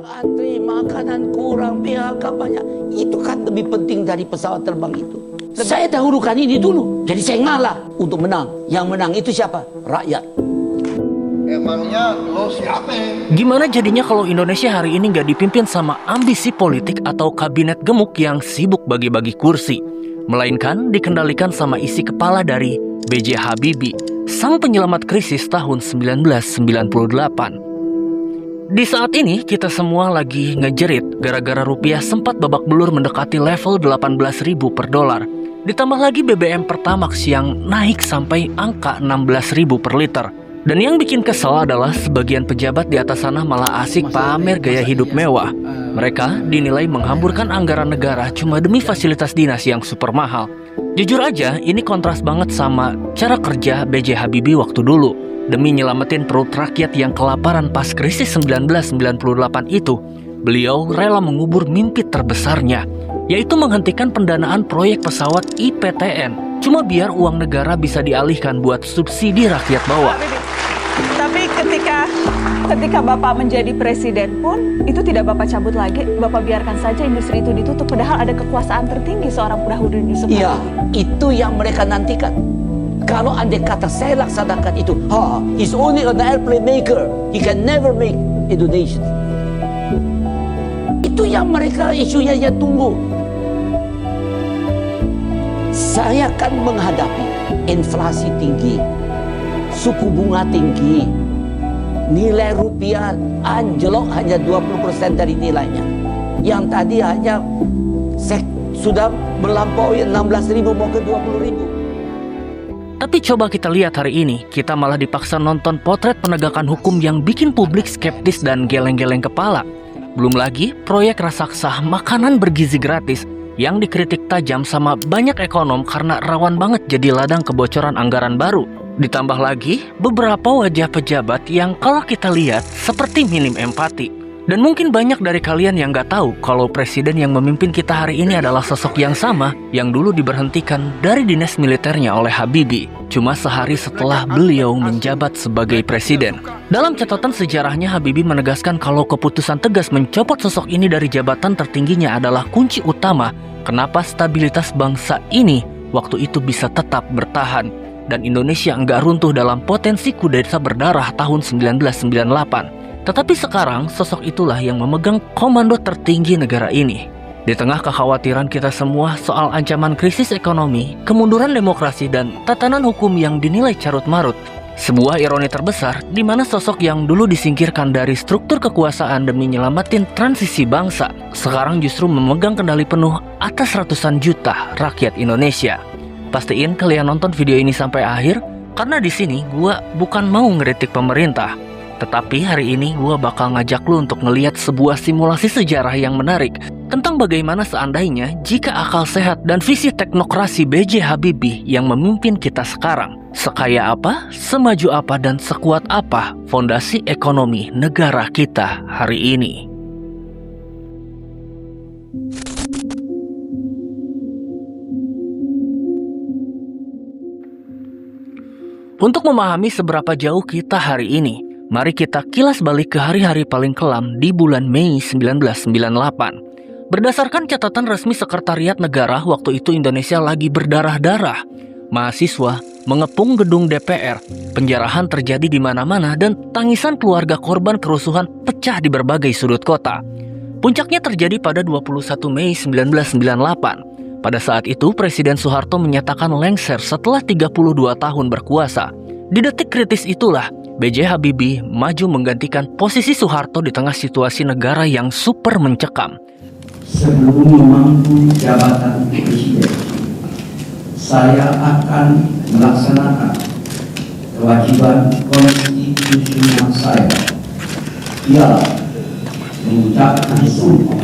antri, makanan kurang, PHK banyak. Itu kan lebih penting dari pesawat terbang itu. Saya dahulukan ini dulu. Jadi saya ngalah untuk menang. Yang menang itu siapa? Rakyat. Emangnya lo siapa? Gimana jadinya kalau Indonesia hari ini nggak dipimpin sama ambisi politik atau kabinet gemuk yang sibuk bagi-bagi kursi, melainkan dikendalikan sama isi kepala dari B.J. Habibie, sang penyelamat krisis tahun 1998. Di saat ini kita semua lagi ngejerit gara-gara rupiah sempat babak belur mendekati level 18.000 per dolar. Ditambah lagi BBM Pertamax yang naik sampai angka 16.000 per liter. Dan yang bikin kesel adalah sebagian pejabat di atas sana malah asik pamer gaya hidup mewah. Mereka dinilai menghamburkan anggaran negara cuma demi fasilitas dinas yang super mahal. Jujur aja, ini kontras banget sama cara kerja B.J. Habibie waktu dulu. Demi nyelamatin perut rakyat yang kelaparan pas krisis 1998 itu, beliau rela mengubur mimpi terbesarnya, yaitu menghentikan pendanaan proyek pesawat IPTN, cuma biar uang negara bisa dialihkan buat subsidi rakyat bawah. Tapi ketika Bapak menjadi presiden pun, itu tidak Bapak cabut lagi, Bapak biarkan saja industri itu ditutup, padahal ada kekuasaan tertinggi seorang Burhanuddin Yusuf. Iya, itu yang mereka nantikan. Kalau andai kata saya laksanakan itu, he's only an airplane maker. He can never make Indonesia. Itu yang mereka isunya tunggu. Saya akan menghadapi inflasi tinggi, suku bunga tinggi, nilai rupiah anjlok hanya 20% dari nilainya. Yang tadi hanya sudah melampaui 16.000 mau ke 20.000. Tapi coba kita lihat hari ini, kita malah dipaksa nonton potret penegakan hukum yang bikin publik skeptis dan geleng-geleng kepala. Belum lagi proyek raksasa makanan bergizi gratis yang dikritik tajam sama banyak ekonom karena rawan banget jadi ladang kebocoran anggaran baru. Ditambah lagi beberapa wajah pejabat yang kalau kita lihat seperti minim empati. Dan mungkin banyak dari kalian yang gak tahu kalau presiden yang memimpin kita hari ini adalah sosok yang sama yang dulu diberhentikan dari dinas militernya oleh Habibie, cuma sehari setelah beliau menjabat sebagai presiden. Dalam catatan sejarahnya, Habibie menegaskan kalau keputusan tegas mencopot sosok ini dari jabatan tertingginya adalah kunci utama kenapa stabilitas bangsa ini waktu itu bisa tetap bertahan dan Indonesia nggak runtuh dalam potensi kudeta berdarah tahun 1998. Tetapi sekarang sosok itulah yang memegang komando tertinggi negara ini. Di tengah kekhawatiran kita semua soal ancaman krisis ekonomi, kemunduran demokrasi dan tatanan hukum yang dinilai carut-marut, sebuah ironi terbesar di mana sosok yang dulu disingkirkan dari struktur kekuasaan demi nyelamatin transisi bangsa, sekarang justru memegang kendali penuh atas ratusan juta rakyat Indonesia. Pastiin kalian nonton video ini sampai akhir, karena di sini gua bukan mau ngeritik pemerintah. Tetapi hari ini gue bakal ngajak lu untuk ngeliat sebuah simulasi sejarah yang menarik tentang bagaimana seandainya jika akal sehat dan visi teknokrasi B.J. Habibie yang memimpin kita sekarang. Sekaya apa, semaju apa, dan sekuat apa fondasi ekonomi negara kita hari ini. Untuk memahami seberapa jauh kita hari ini, mari kita kilas balik ke hari-hari paling kelam di bulan Mei 1998. Berdasarkan catatan resmi Sekretariat Negara, waktu itu Indonesia lagi berdarah-darah. Mahasiswa mengepung gedung DPR, penjarahan terjadi di mana-mana dan tangisan keluarga korban kerusuhan pecah di berbagai sudut kota. Puncaknya terjadi pada 21 Mei 1998. Pada saat itu Presiden Soeharto menyatakan lengser setelah 32 tahun berkuasa. Di detik kritis itulah B.J. Habibie maju menggantikan posisi Soeharto di tengah situasi negara yang super mencekam. Sebelum memangku jabatan presiden, saya akan melaksanakan kewajiban konstitusional saya, ialah mengucapkan sumpah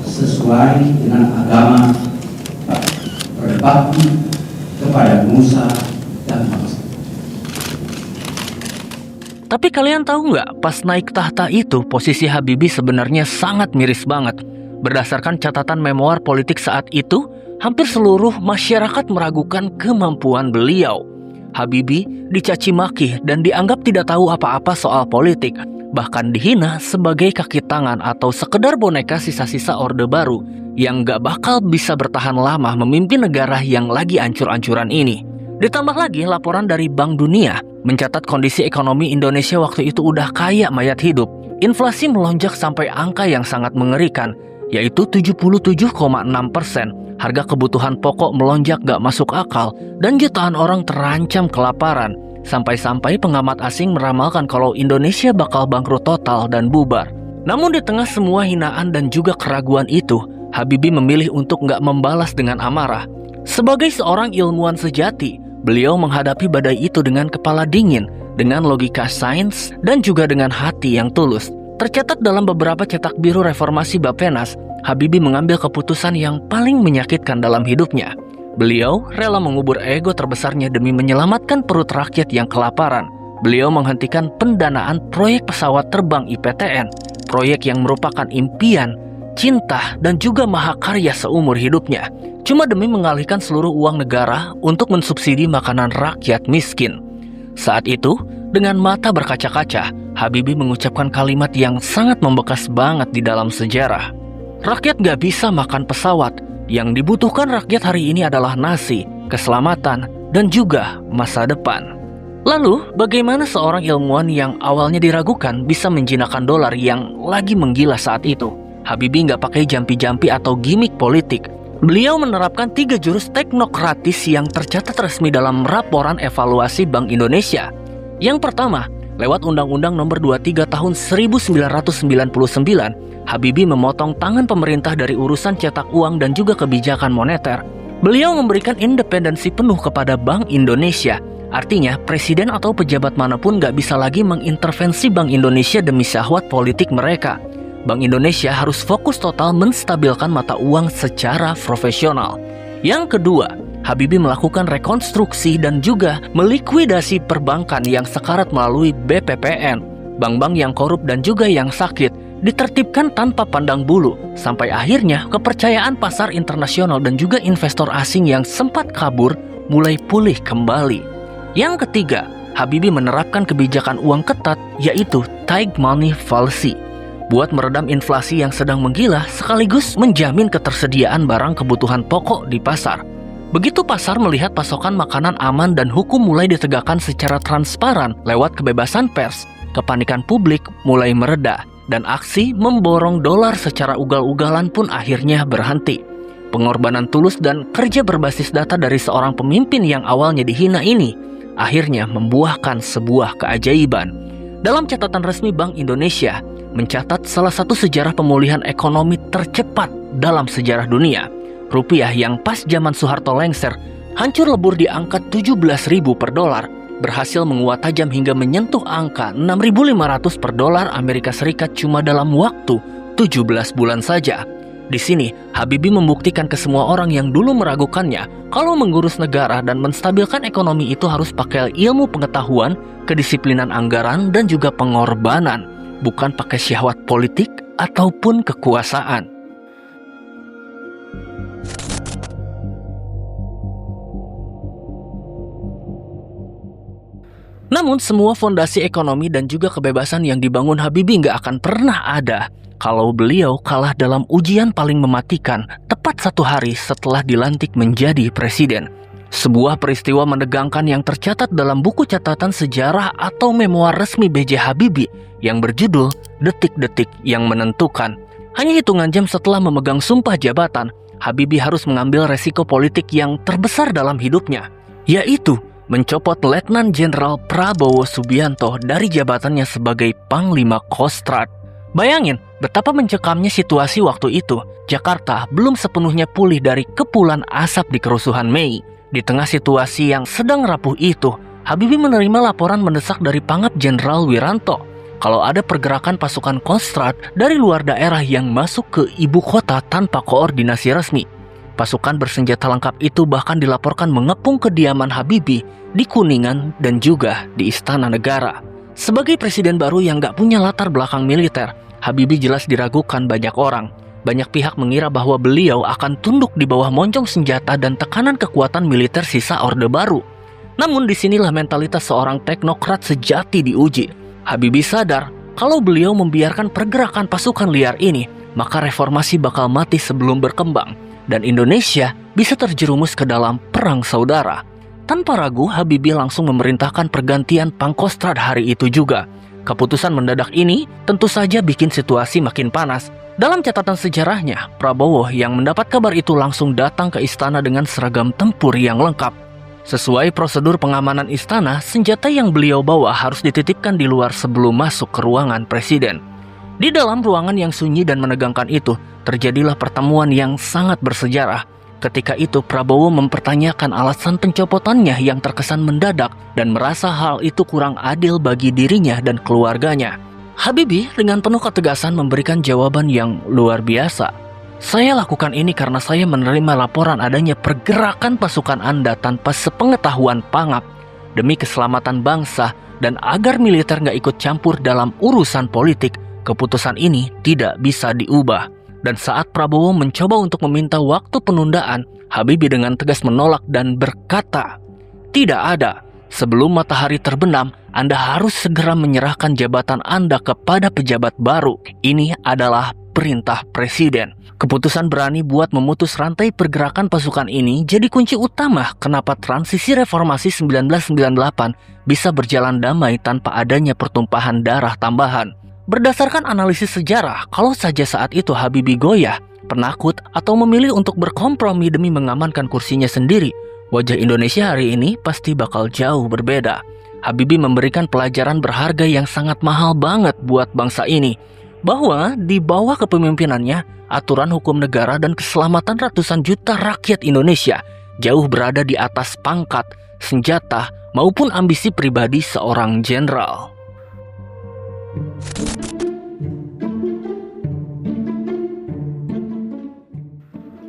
sesuai dengan agama, berbakti kepada nusa dan bangsa. Tapi kalian tahu nggak, pas naik tahta itu posisi Habibie sebenarnya sangat miris banget. Berdasarkan catatan memoar politik saat itu, hampir seluruh masyarakat meragukan kemampuan beliau. Habibie dicaci maki dan dianggap tidak tahu apa-apa soal politik. bahkan dihina sebagai kaki tangan atau sekedar boneka sisa-sisa Orde Baru yang gak bakal bisa bertahan lama memimpin negara yang lagi ancur-ancuran ini. Ditambah lagi laporan dari Bank Dunia mencatat kondisi ekonomi Indonesia waktu itu udah kayak mayat hidup. Inflasi melonjak sampai angka yang sangat mengerikan, yaitu 77,6%. Harga kebutuhan pokok melonjak gak masuk akal dan jutaan orang terancam kelaparan. Sampai-sampai pengamat asing meramalkan kalau Indonesia bakal bangkrut total dan bubar. Namun di tengah semua hinaan dan juga keraguan itu, Habibie memilih untuk nggak membalas dengan amarah. Sebagai seorang ilmuwan sejati, beliau menghadapi badai itu dengan kepala dingin, dengan logika sains, dan juga dengan hati yang tulus. Tercatat dalam beberapa cetak biru reformasi Bappenas, Habibie mengambil keputusan yang paling menyakitkan dalam hidupnya. Beliau rela mengubur ego terbesarnya demi menyelamatkan perut rakyat yang kelaparan. Beliau menghentikan pendanaan proyek pesawat terbang IPTN, proyek yang merupakan impian, cinta, dan juga mahakarya seumur hidupnya, cuma demi mengalihkan seluruh uang negara untuk mensubsidi makanan rakyat miskin. Saat itu, dengan mata berkaca-kaca, Habibie mengucapkan kalimat yang sangat membekas banget di dalam sejarah. Rakyat gak bisa makan pesawat. Yang dibutuhkan rakyat hari ini adalah nasi, keselamatan, dan juga masa depan. Lalu, bagaimana seorang ilmuwan yang awalnya diragukan bisa menjinakkan dolar yang lagi menggila saat itu? Habibie nggak pakai jampi-jampi atau gimmick politik. Beliau menerapkan 3 jurus teknokratis yang tercatat resmi dalam laporan evaluasi Bank Indonesia. Yang pertama, lewat Undang-Undang Nomor 23 Tahun 1999, Habibie memotong tangan pemerintah dari urusan cetak uang dan juga kebijakan moneter. Beliau memberikan independensi penuh kepada Bank Indonesia. Artinya, presiden atau pejabat manapun gak bisa lagi mengintervensi Bank Indonesia demi syahwat politik mereka. Bank Indonesia harus fokus total menstabilkan mata uang secara profesional. Yang kedua, Habibie melakukan rekonstruksi dan juga melikuidasi perbankan yang sekarat melalui BPPN. Bank-bank yang korup dan juga yang sakit ditertibkan tanpa pandang bulu, sampai akhirnya kepercayaan pasar internasional dan juga investor asing yang sempat kabur mulai pulih kembali. Yang ketiga, Habibie menerapkan kebijakan uang ketat, yaitu tight money policy, buat meredam inflasi yang sedang menggila sekaligus menjamin ketersediaan barang kebutuhan pokok di pasar. Begitu pasar melihat pasokan makanan aman dan hukum mulai ditegakkan secara transparan lewat kebebasan pers, kepanikan publik mulai mereda. Dan aksi memborong dolar secara ugal-ugalan pun akhirnya berhenti. Pengorbanan tulus dan kerja berbasis data dari seorang pemimpin yang awalnya dihina ini akhirnya membuahkan sebuah keajaiban. Dalam catatan resmi Bank Indonesia, mencatat salah satu sejarah pemulihan ekonomi tercepat dalam sejarah dunia. Rupiah yang pas zaman Soeharto lengser hancur lebur di angka 17.000 per dolar, berhasil menguat tajam hingga menyentuh angka 6.500 per dolar Amerika Serikat cuma dalam waktu 17 bulan saja. Di sini, Habibie membuktikan ke semua orang yang dulu meragukannya kalau mengurus negara dan menstabilkan ekonomi itu harus pakai ilmu pengetahuan, kedisiplinan anggaran, dan juga pengorbanan, bukan pakai syahwat politik ataupun kekuasaan. Namun semua fondasi ekonomi dan juga kebebasan yang dibangun Habibie nggak akan pernah ada kalau beliau kalah dalam ujian paling mematikan tepat 1 hari setelah dilantik menjadi presiden. Sebuah peristiwa menegangkan yang tercatat dalam buku catatan sejarah atau memoir resmi B.J. Habibie yang berjudul Detik-Detik yang Menentukan. Hanya hitungan jam setelah memegang sumpah jabatan, Habibie harus mengambil resiko politik yang terbesar dalam hidupnya, yaitu mencopot Letnan Jenderal Prabowo Subianto dari jabatannya sebagai Panglima Kostrad. Bayangin betapa mencekamnya situasi waktu itu. Jakarta belum sepenuhnya pulih dari kepulan asap di kerusuhan Mei. Di tengah situasi yang sedang rapuh itu, Habibie menerima laporan mendesak dari Pangap Jenderal Wiranto kalau ada pergerakan pasukan Kostrad dari luar daerah yang masuk ke ibu kota tanpa koordinasi resmi. Pasukan bersenjata lengkap itu bahkan dilaporkan mengepung kediaman Habibie di Kuningan dan juga di Istana Negara. Sebagai presiden baru yang gak punya latar belakang militer, Habibie jelas diragukan banyak orang. Banyak pihak mengira bahwa beliau akan tunduk di bawah moncong senjata dan tekanan kekuatan militer sisa Orde Baru. Namun disinilah mentalitas seorang teknokrat sejati diuji. Habibie sadar Kalau beliau membiarkan pergerakan pasukan liar ini, maka reformasi bakal mati sebelum berkembang, dan Indonesia bisa terjerumus ke dalam perang saudara. Tanpa ragu, Habibie langsung memerintahkan pergantian Pangkostrat hari itu juga. Keputusan mendadak ini tentu saja bikin situasi makin panas. Dalam catatan sejarahnya, Prabowo yang mendapat kabar itu langsung datang ke istana dengan seragam tempur yang lengkap. Sesuai prosedur pengamanan istana, senjata yang beliau bawa harus dititipkan di luar sebelum masuk ke ruangan presiden. Di dalam ruangan yang sunyi dan menegangkan itu, terjadilah pertemuan yang sangat bersejarah. Ketika itu Prabowo mempertanyakan alasan pencopotannya yang terkesan mendadak dan merasa hal itu kurang adil bagi dirinya dan keluarganya. Habibie dengan penuh ketegasan memberikan jawaban yang luar biasa. Saya lakukan ini karena saya menerima laporan adanya pergerakan pasukan Anda tanpa sepengetahuan Pangap. Demi keselamatan bangsa dan agar militer nggak ikut campur dalam urusan politik, keputusan ini tidak bisa diubah. Dan saat Prabowo mencoba untuk meminta waktu penundaan, Habibie dengan tegas menolak dan berkata, "Tidak ada. Sebelum matahari terbenam, Anda harus segera menyerahkan jabatan Anda kepada pejabat baru. Ini adalah perintah presiden." Keputusan berani buat memutus rantai pergerakan pasukan ini jadi kunci utama kenapa transisi reformasi 1998 bisa berjalan damai tanpa adanya pertumpahan darah tambahan. Berdasarkan analisis sejarah, kalau saja saat itu Habibie goyah, penakut, atau memilih untuk berkompromi demi mengamankan kursinya sendiri, wajah Indonesia hari ini pasti bakal jauh berbeda. Habibie memberikan pelajaran berharga yang sangat mahal banget buat bangsa ini, bahwa di bawah kepemimpinannya, aturan hukum negara dan keselamatan ratusan juta rakyat Indonesia jauh berada di atas pangkat, senjata, maupun ambisi pribadi seorang jenderal.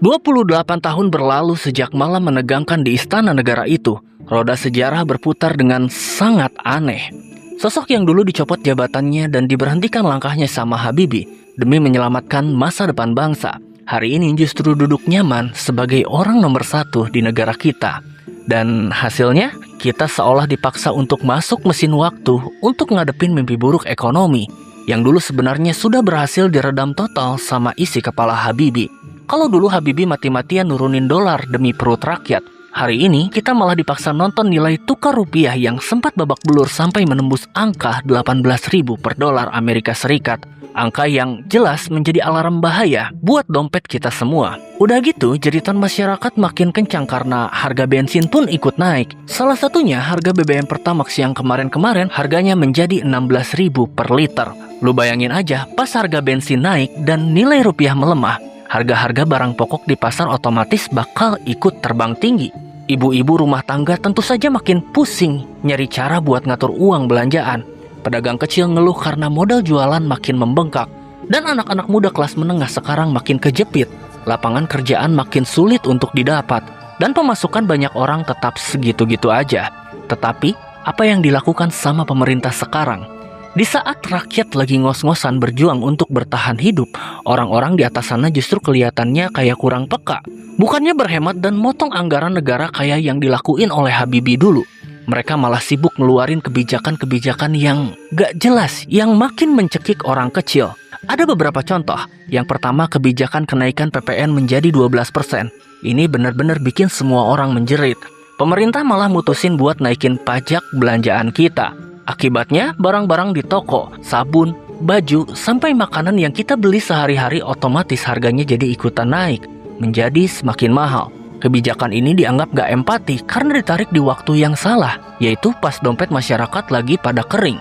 28 tahun berlalu sejak malam menegangkan di istana negara itu. Roda sejarah berputar dengan sangat aneh. Sosok yang dulu dicopot jabatannya dan diberhentikan langkahnya sama Habibie demi menyelamatkan masa depan bangsa, hari ini justru duduk nyaman sebagai orang nomor 1 di negara kita. Dan hasilnya, kita seolah dipaksa untuk masuk mesin waktu untuk ngadepin mimpi buruk ekonomi yang dulu sebenarnya sudah berhasil diredam total sama isi kepala Habibie. Kalau dulu Habibie mati-matian nurunin dolar demi perut rakyat, hari ini kita malah dipaksa nonton nilai tukar rupiah yang sempat babak belur sampai menembus angka 18.000 per dolar Amerika Serikat. Angka yang jelas menjadi alarm bahaya buat dompet kita semua. Udah gitu, jeritan masyarakat makin kencang karena harga bensin pun ikut naik. Salah satunya harga BBM Pertamax yang kemarin-kemarin harganya menjadi 16.000 per liter. Lu bayangin aja, pas harga bensin naik dan nilai rupiah melemah, harga-harga barang pokok di pasar otomatis bakal ikut terbang tinggi. Ibu-ibu rumah tangga tentu saja makin pusing nyari cara buat ngatur uang belanjaan. Pedagang kecil ngeluh karena modal jualan makin membengkak. Dan anak-anak muda kelas menengah sekarang makin kejepit. Lapangan kerjaan makin sulit untuk didapat. Dan pemasukan banyak orang tetap segitu-gitu aja. Tetapi, apa yang dilakukan sama pemerintah sekarang? Di saat rakyat lagi ngos-ngosan berjuang untuk bertahan hidup, orang-orang di atas sana justru kelihatannya kayak kurang peka. Bukannya berhemat dan motong anggaran negara kayak yang dilakuin oleh Habibie dulu. Mereka malah sibuk ngeluarin kebijakan-kebijakan yang gak jelas, yang makin mencekik orang kecil. Ada beberapa contoh. Yang pertama, kebijakan kenaikan PPN menjadi 12%. Ini benar-benar bikin semua orang menjerit. Pemerintah malah mutusin buat naikin pajak belanjaan kita. Akibatnya, barang-barang di toko, sabun, baju, sampai makanan yang kita beli sehari-hari otomatis harganya jadi ikutan naik, menjadi semakin mahal. Kebijakan ini dianggap gak empati karena ditarik di waktu yang salah, yaitu pas dompet masyarakat lagi pada kering.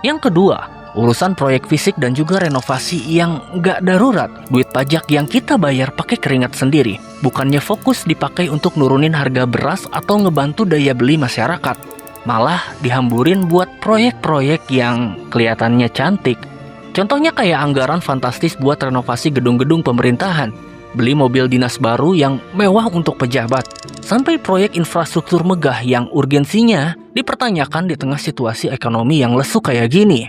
Yang kedua, urusan proyek fisik dan juga renovasi yang gak darurat. Duit pajak yang kita bayar pakai keringat sendiri, bukannya fokus dipakai untuk nurunin harga beras atau ngebantu daya beli masyarakat. Malah dihamburin buat proyek-proyek yang kelihatannya cantik. Contohnya kayak anggaran fantastis buat renovasi gedung-gedung pemerintahan, beli mobil dinas baru yang mewah untuk pejabat, sampai proyek infrastruktur megah yang urgensinya dipertanyakan di tengah situasi ekonomi yang lesu kayak gini.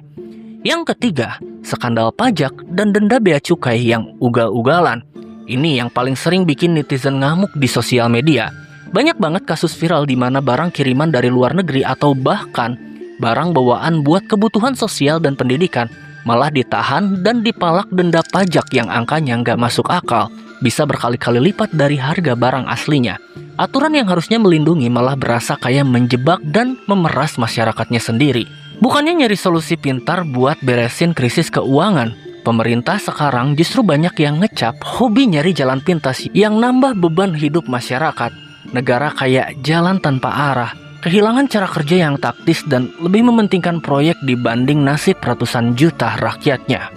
Yang ketiga, skandal pajak dan denda bea cukai yang ugal-ugalan. Ini yang paling sering bikin netizen ngamuk di sosial media. Banyak banget kasus viral di mana barang kiriman dari luar negeri atau bahkan barang bawaan buat kebutuhan sosial dan pendidikan malah ditahan dan dipalak denda pajak yang angkanya nggak masuk akal, bisa berkali-kali lipat dari harga barang aslinya. Aturan yang harusnya melindungi malah berasa kayak menjebak dan memeras masyarakatnya sendiri. Bukannya nyari solusi pintar buat beresin krisis keuangan, pemerintah sekarang justru banyak yang ngecap hobi nyari jalan pintas yang nambah beban hidup masyarakat. Negara kayak jalan tanpa arah, kehilangan cara kerja yang taktis dan lebih mementingkan proyek dibanding nasib ratusan juta rakyatnya.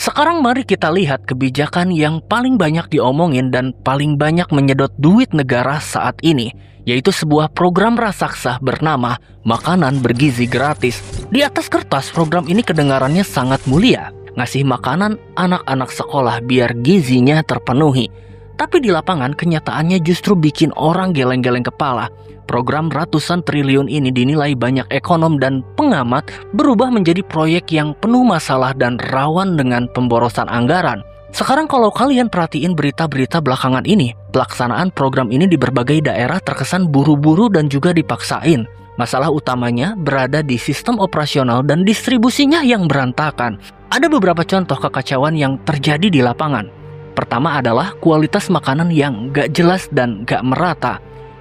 Sekarang mari kita lihat kebijakan yang paling banyak diomongin dan paling banyak menyedot duit negara saat ini, yaitu sebuah program raksasa bernama Makanan Bergizi Gratis. Di atas kertas program ini kedengarannya sangat mulia, ngasih makanan anak-anak sekolah biar gizinya terpenuhi. Tapi di lapangan kenyataannya justru bikin orang geleng-geleng kepala. Program ratusan triliun ini dinilai banyak ekonom dan pengamat berubah menjadi proyek yang penuh masalah dan rawan dengan pemborosan anggaran. Sekarang kalau kalian perhatiin berita-berita belakangan ini, pelaksanaan program ini di berbagai daerah terkesan buru-buru dan juga dipaksain. Masalah utamanya berada di sistem operasional dan distribusinya yang berantakan. Ada beberapa contoh kekacauan yang terjadi di lapangan. Pertama adalah kualitas makanan yang gak jelas dan gak merata.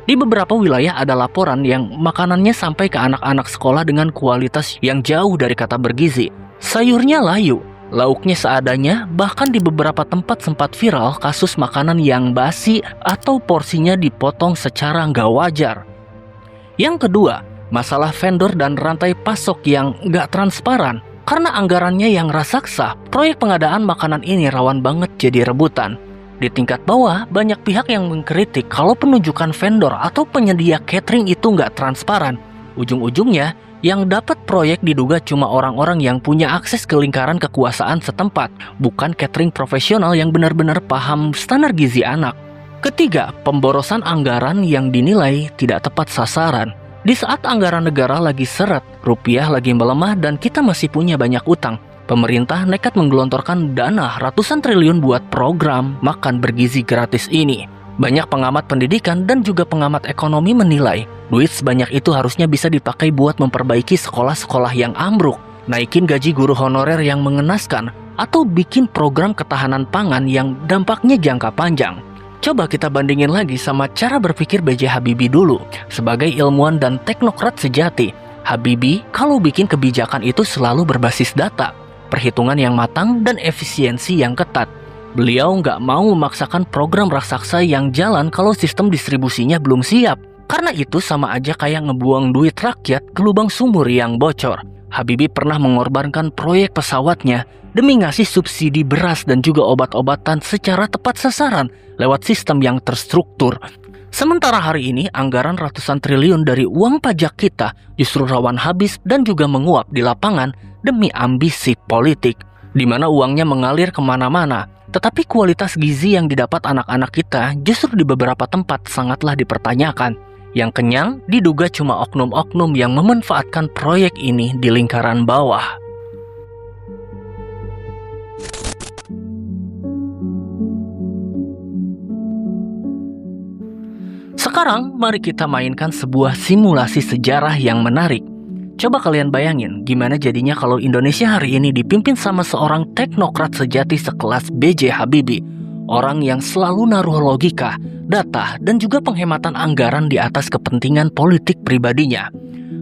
Di beberapa wilayah ada laporan yang makanannya sampai ke anak-anak sekolah dengan kualitas yang jauh dari kata bergizi. Sayurnya layu, lauknya seadanya, bahkan di beberapa tempat sempat viral kasus makanan yang basi atau porsinya dipotong secara nggak wajar. Yang kedua, masalah vendor dan rantai pasok yang nggak transparan. Karena anggarannya yang raksasa, proyek pengadaan makanan ini rawan banget jadi rebutan. Di tingkat bawah, banyak pihak yang mengkritik kalau penunjukan vendor atau penyedia catering itu nggak transparan. Ujung-ujungnya, yang dapat proyek diduga cuma orang-orang yang punya akses ke lingkaran kekuasaan setempat, bukan catering profesional yang benar-benar paham standar gizi anak. Ketiga, pemborosan anggaran yang dinilai tidak tepat sasaran. Di saat anggaran negara lagi seret, rupiah lagi melemah dan kita masih punya banyak utang, pemerintah nekat menggelontorkan dana ratusan triliun buat program makan bergizi gratis ini. Banyak pengamat pendidikan dan juga pengamat ekonomi menilai, duit sebanyak itu harusnya bisa dipakai buat memperbaiki sekolah-sekolah yang ambruk, naikin gaji guru honorer yang mengenaskan, atau bikin program ketahanan pangan yang dampaknya jangka panjang. Coba kita bandingin lagi sama cara berpikir B.J. Habibie dulu. Sebagai ilmuwan dan teknokrat sejati, Habibie kalau bikin kebijakan itu selalu berbasis data, perhitungan yang matang dan efisiensi yang ketat. Beliau nggak mau memaksakan program raksasa yang jalan kalau sistem distribusinya belum siap. Karena itu sama aja kayak ngebuang duit rakyat ke lubang sumur yang bocor. Habibie pernah mengorbankan proyek pesawatnya demi ngasih subsidi beras dan juga obat-obatan secara tepat sasaran lewat sistem yang terstruktur. Sementara hari ini anggaran ratusan triliun dari uang pajak kita justru rawan habis dan juga menguap di lapangan demi ambisi politik, di mana uangnya mengalir kemana-mana. Tetapi kualitas gizi yang didapat anak-anak kita justru di beberapa tempat sangatlah dipertanyakan. Yang kenyang diduga cuma oknum-oknum yang memanfaatkan proyek ini di lingkaran bawah. Sekarang mari kita mainkan sebuah simulasi sejarah yang menarik. Coba kalian bayangin gimana jadinya kalau Indonesia hari ini dipimpin sama seorang teknokrat sejati sekelas B.J. Habibie. Orang yang selalu naruh logika, data, dan juga penghematan anggaran di atas kepentingan politik pribadinya.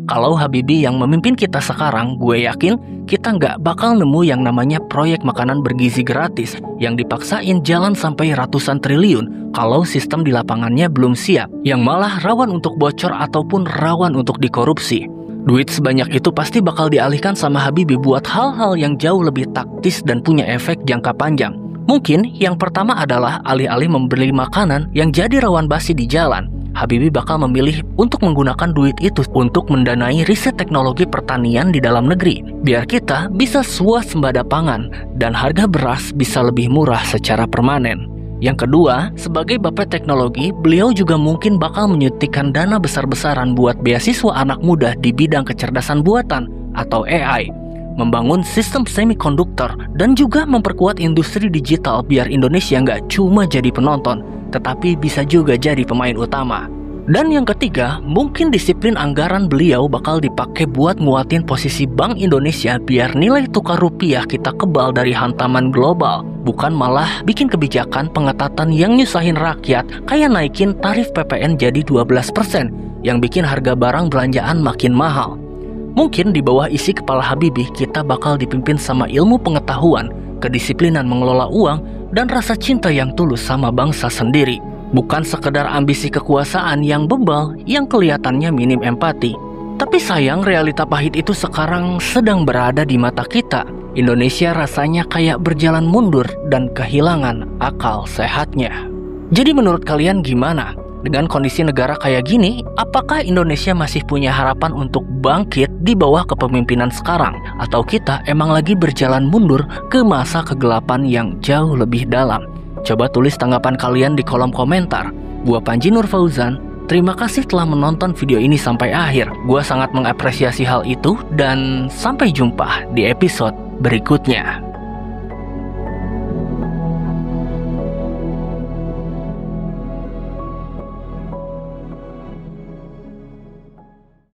Kalau Habibie yang memimpin kita sekarang, gue yakin kita nggak bakal nemu yang namanya proyek makanan bergizi gratis yang dipaksain jalan sampai ratusan triliun kalau sistem di lapangannya belum siap, yang malah rawan untuk bocor ataupun rawan untuk dikorupsi. Duit sebanyak itu pasti bakal dialihkan sama Habibie buat hal-hal yang jauh lebih taktis dan punya efek jangka panjang. Mungkin yang pertama adalah alih-alih membeli makanan yang jadi rawan basi di jalan, Habibie bakal memilih untuk menggunakan duit itu untuk mendanai riset teknologi pertanian di dalam negeri, biar kita bisa swasembada pangan dan harga beras bisa lebih murah secara permanen. Yang kedua, sebagai bapak teknologi, beliau juga mungkin bakal menyuntikkan dana besar-besaran buat beasiswa anak muda di bidang kecerdasan buatan atau AI. membangun sistem semikonduktor, dan juga memperkuat industri digital biar Indonesia nggak cuma jadi penonton, tetapi bisa juga jadi pemain utama. Dan yang ketiga, mungkin disiplin anggaran beliau bakal dipakai buat nguatin posisi Bank Indonesia biar nilai tukar rupiah kita kebal dari hantaman global, bukan malah bikin kebijakan pengetatan yang nyusahin rakyat kayak naikin tarif PPN jadi 12% yang bikin harga barang belanjaan makin mahal. Mungkin di bawah isi kepala Habibie kita bakal dipimpin sama ilmu pengetahuan, kedisiplinan mengelola uang, dan rasa cinta yang tulus sama bangsa sendiri. Bukan sekedar ambisi kekuasaan yang bebal yang kelihatannya minim empati. Tapi sayang realita pahit itu sekarang sedang berada di mata kita. Indonesia rasanya kayak berjalan mundur dan kehilangan akal sehatnya. Jadi menurut kalian gimana? Dengan kondisi negara kayak gini, apakah Indonesia masih punya harapan untuk bangkit di bawah kepemimpinan sekarang? Atau kita emang lagi berjalan mundur ke masa kegelapan yang jauh lebih dalam? Coba tulis tanggapan kalian di kolom komentar. Gua Panji Nur Fauzan, terima kasih telah menonton video ini sampai akhir. Gua sangat mengapresiasi hal itu dan sampai jumpa di episode berikutnya.